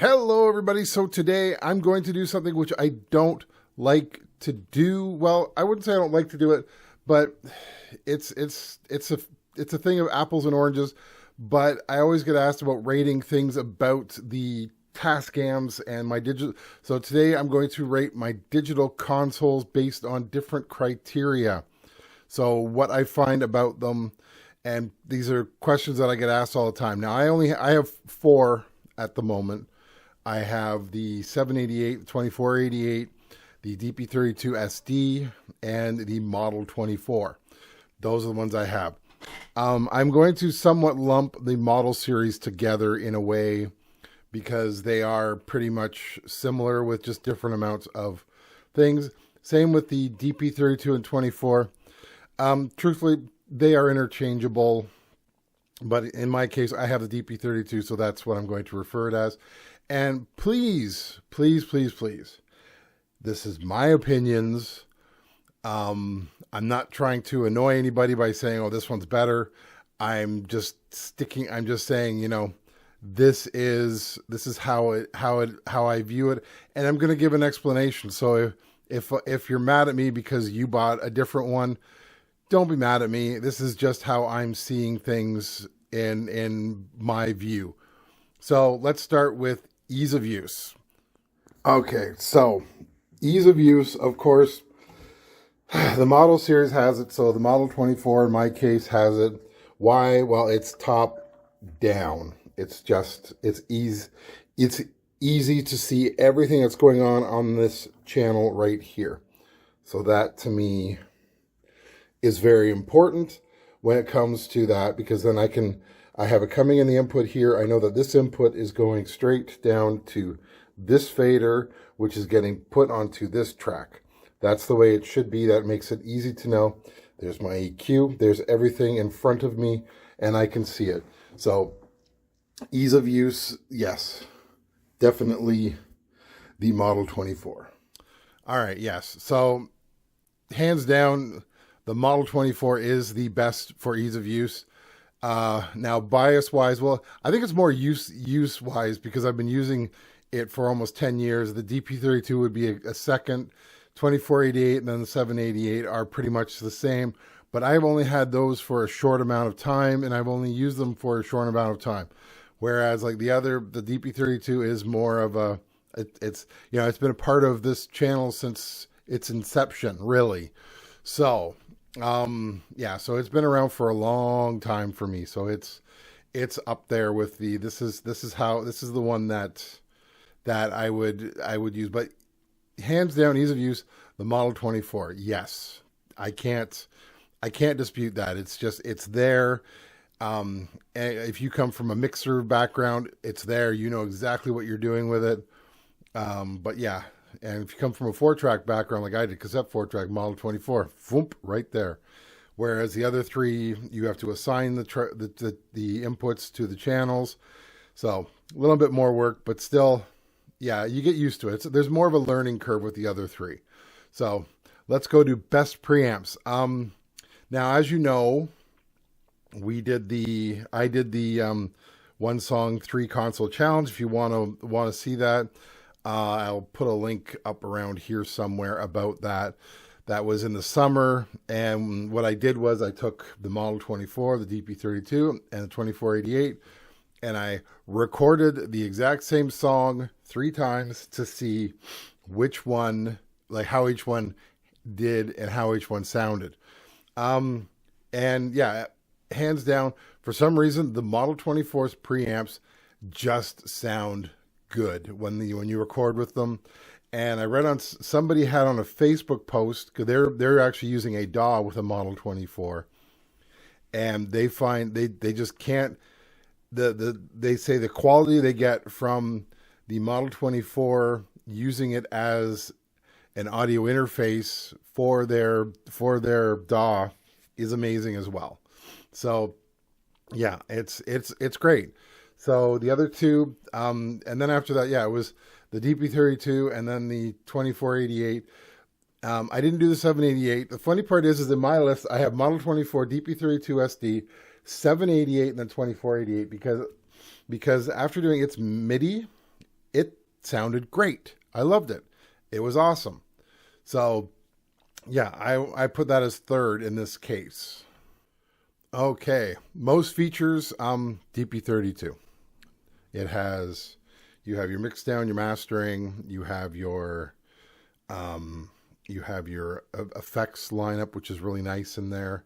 Hello, everybody. So today I'm going to do something which I don't like to do. Well, I wouldn't say I don't like to do it, but it's a thing of apples and oranges. But I always get asked about rating things about the Tascams and my digital. So today I'm going to rate my digital consoles based on different criteria. So what I find about them, and these are questions that I get asked all the time. Now I have four at the moment. I have the 788, the 2488, the DP32 SD, and the Model 24. Those are the ones I have. I'm going to somewhat lump the model series together in a way because they are pretty much similar with just different amounts of things. Same with the DP32 and 24. Truthfully, they are interchangeable, but in my case, I have the DP32, so that's what I'm going to refer it as. And please, please, please, please, this is my opinions. I'm not trying to annoy anybody by saying, oh, this one's better. I'm just saying, this is how I view it. And I'm going to give an explanation. So if you're mad at me because you bought a different one, don't be mad at me. This is just how I'm seeing things in my view. So let's start with ease of use. Okay, so ease of use, of course, the model series has it. So the Model 24 in my case has it. Why? Well, it's top down. It's easy to see everything that's going on this channel right here. So that to me is very important when it comes to that, because then I have it coming in the input here. I know that this input is going straight down to this fader, which is getting put onto this track. That's the way it should be. That makes it easy to know. There's my EQ. There's everything in front of me, and I can see it. So ease of use, yes, definitely the Model 24. All right, yes. So hands down, the Model 24 is the best for ease of use. Now, bias-wise, well, I think it's more use-wise because I've been using it for almost 10 years. The DP32 would be a second. 2488 and then the 788 are pretty much the same. But I've only had those for a short amount of time, and I've only used them for a short amount of time. Whereas, like the DP32 is more of it's been a part of this channel since its inception, really. So, so it's been around for a long time for me. So it's up there with this is the one that I would use. But hands down, ease of use, the Model 24. Yes, I can't dispute that. It's there. If you come from a mixer background, it's there. You know exactly what you're doing with it. But yeah. And if you come from a 4-track background like I did, cassette 4-track, Model 24, whoop, right there. Whereas the other three, you have to assign the inputs to the channels. So a little bit more work, but still, yeah, you get used to it. There's more of a learning curve with the other three. So let's go to best preamps. Now, as you know, I did the one song 3 console challenge. If you want to see that, I'll put a link up around here somewhere about that. That was in the summer, and what I did was I took the Model 24, the DP32, and the 2488, and I recorded the exact same song 3 times to see which one, like how each one did and how each one sounded. And yeah, hands down, for some reason, the Model 24's preamps just sound good when you record with them. And I read on somebody had on a Facebook post, because they're actually using a DAW with a Model 24, and they find they just can't. They say the quality they get from the Model 24 using it as an audio interface for their DAW is amazing as well. So yeah, it's great. So the other two, and then after that, yeah, it was the DP32 and then the 2488. I didn't do the 788. The funny part is in my list, I have Model 24, DP32 SD, 788, and then 2488 because after doing its MIDI, it sounded great. I loved it. It was awesome. So yeah, I put that as third in this case. Okay, most features, DP32. It has, you have your mix down, your mastering, you have your effects lineup, which is really nice in there.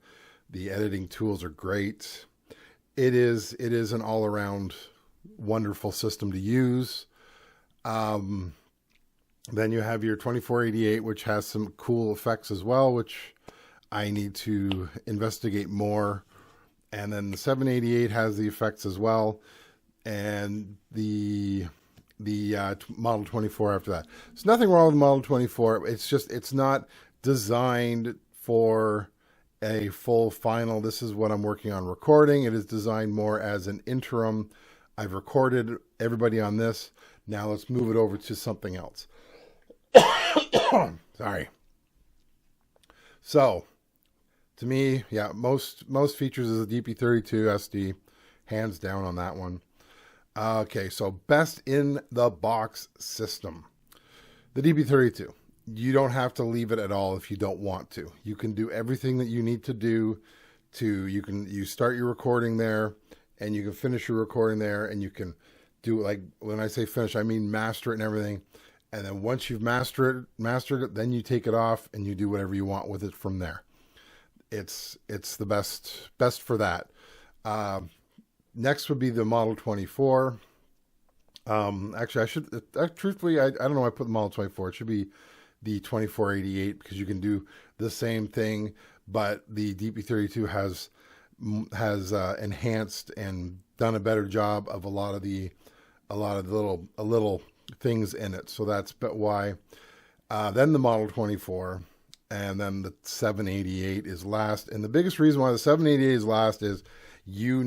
The editing tools are great. It is an all around wonderful system to use. Um, then you have your 2488, which has some cool effects as well, which I need to investigate more. And then the 788 has the effects as well, and the Model 24 after that. There's nothing wrong with the Model 24. It's just it's not designed for a full final. This is what I'm working on recording. It is designed more as an interim. I've recorded everybody on this. Now let's move it over to something else. Sorry. So, to me, yeah, most features is a DP32 SD, hands down on that one. Okay, so best in the box system. The DP32. You don't have to leave it at all if you don't want to. You can do everything that you need to do you start your recording there, and you can finish your recording there, and you can do, like, when I say finish, I mean master it and everything. And then once you've mastered it, then you take it off and you do whatever you want with it from there. It's the best for that. Next would be the Model 24. Actually, truthfully, I don't know why I put the Model 24. It should be the 2488 because you can do the same thing, but the DP32 has enhanced and done a better job of a lot of the little things in it. So that's why. Then the Model 24. And then the 788 is last. And the biggest reason why the 788 is last is you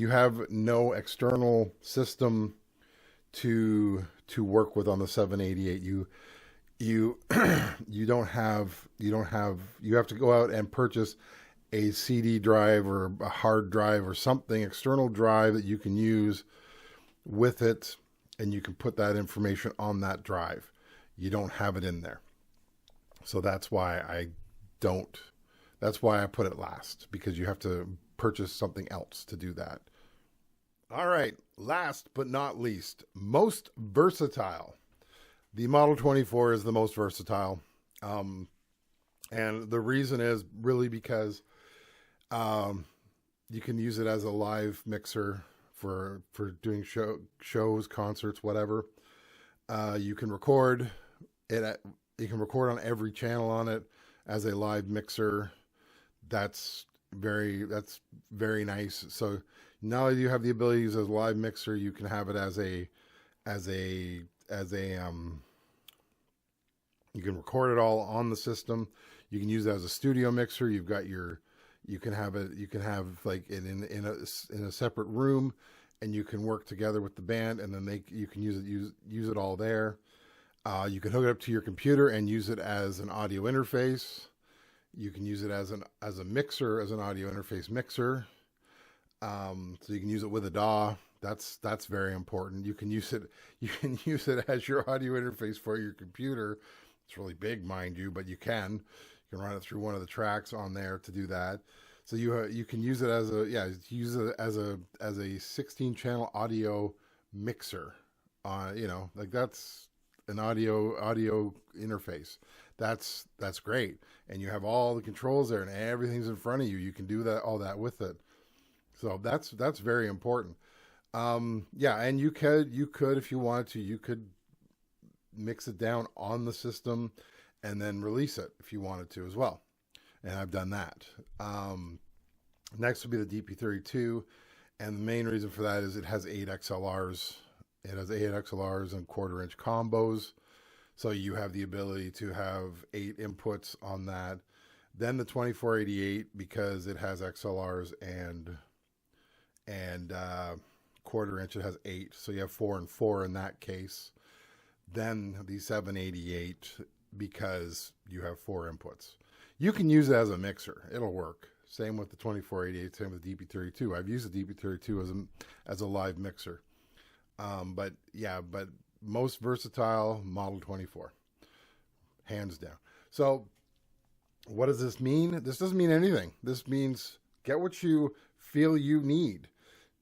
have no external system to work with on the 788. You have to go out and purchase a CD drive or a hard drive or something, external drive that you can use with it, and you can put that information on that drive. You don't have it in there. So that's why I put it last, because you have to purchase something else to do that. All right, last but not least, most versatile. The Model 24 is the most versatile. And the reason is really because you can use it as a live mixer for doing shows, concerts, whatever. You can record it. You can record on every channel on it as a live mixer. That's very nice. So now you have the ability to use as a live mixer. You can have it as a you can record it all on the system. You can use it as a studio mixer. You can have like in a separate room, and you can work together with the band, and then you can use it all there. You can hook it up to your computer and use it as an audio interface. You can use it as a mixer, as an audio interface mixer. So you can use it with a DAW. That's very important. You can use it as your audio interface for your computer. It's really big, mind you, but you can run it through one of the tracks on there to do that. So you can use it as a 16 channel audio mixer. Like that's an audio interface. That's great. And you have all the controls there and everything's in front of you. You can do all that with it. So that's very important. And you could, if you wanted to, you could mix it down on the system and then release it if you wanted to as well. And I've done that. Next would be the DP32. And the main reason for that is it has 8 XLRs. It has 8 XLRs and 1/4 inch combos. So you have the ability to have 8 inputs on that. Then the 2488, because it has XLRs and 1/4 inch, it has 8. So you have 4 and 4 in that case. Then the 788, because you have 4 inputs. You can use it as a mixer. It'll work. Same with the 2488, same with the DP32. I've used the DP32 as a live mixer. But most versatile Model 24, hands down. So what does this mean? This doesn't mean anything. This means get what you feel you need.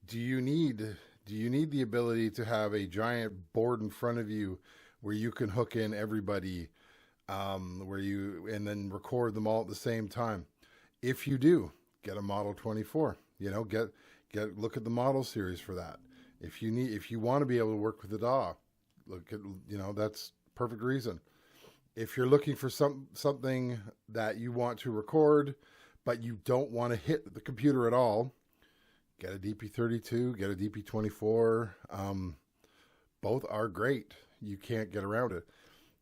Do you need the ability to have a giant board in front of you where you can hook in everybody, and then record them all at the same time? If you do, get a Model 24. Look at the model series for that. If you want to be able to work with the DAW, look at, that's perfect reason. If you're looking for something that you want to record, but you don't want to hit the computer at all, get a DP32, get a DP24. Both are great. You can't get around it.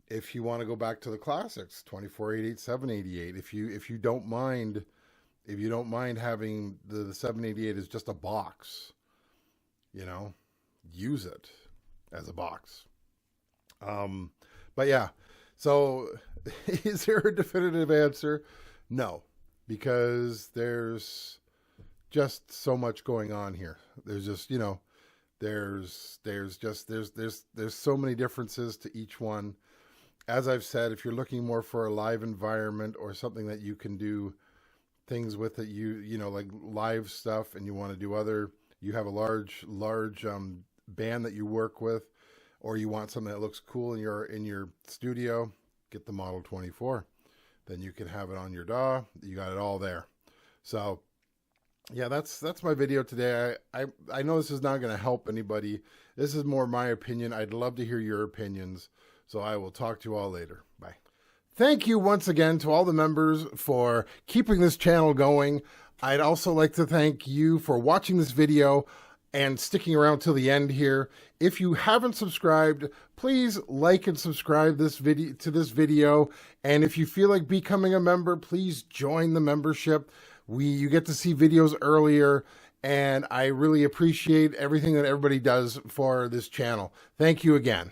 If you want to go back to the classics, 2488, 788. If you don't mind having the 788 as just a box, use it as a box. But yeah, so is there a definitive answer? No, because there's just so much going on here. There's just, there's so many differences to each one. As I've said, if you're looking more for a live environment or something that you can do things with it, like live stuff, and you want to do you have a large band that you work with, or you want something that looks cool in your studio, get the Model 24. Then you can have it on your DAW. You got it all there. So yeah, that's my video today. I know this is not going to help anybody. This is more my opinion. I'd love to hear your opinions. So I will talk to you all later. Bye. Thank you once again to all the members for keeping this channel going. I'd also like to thank you for watching this video and sticking around till the end here. If you haven't subscribed, please like and subscribe to this video. And if you feel like becoming a member, please join the membership. You get to see videos earlier, and I really appreciate everything that everybody does for this channel. Thank you again.